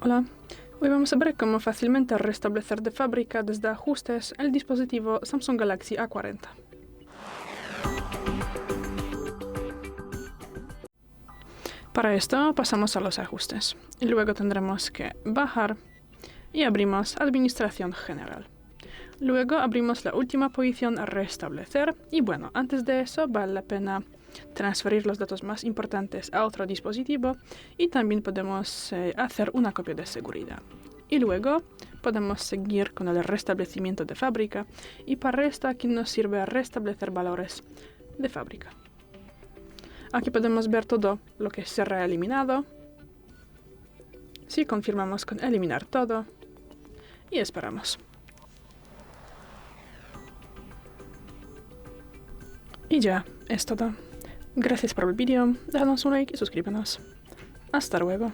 Hola, hoy vamos a ver cómo fácilmente restablecer de fábrica desde ajustes el dispositivo Samsung Galaxy A40. Para esto pasamos a los ajustes y luego tendremos que bajar y abrimos Administración General. Luego abrimos la última posición a restablecer y bueno, antes de eso vale la pena transferir los datos más importantes a otro dispositivo y también podemos hacer una copia de seguridad. Y luego podemos seguir con el restablecimiento de fábrica y para esto aquí nos sirve restablecer valores de fábrica. Aquí podemos ver todo lo que será eliminado. Si confirmamos con eliminar todo y esperamos. Y ya, es todo. Gracias por el vídeo, danos un like y suscríbenos. Hasta luego.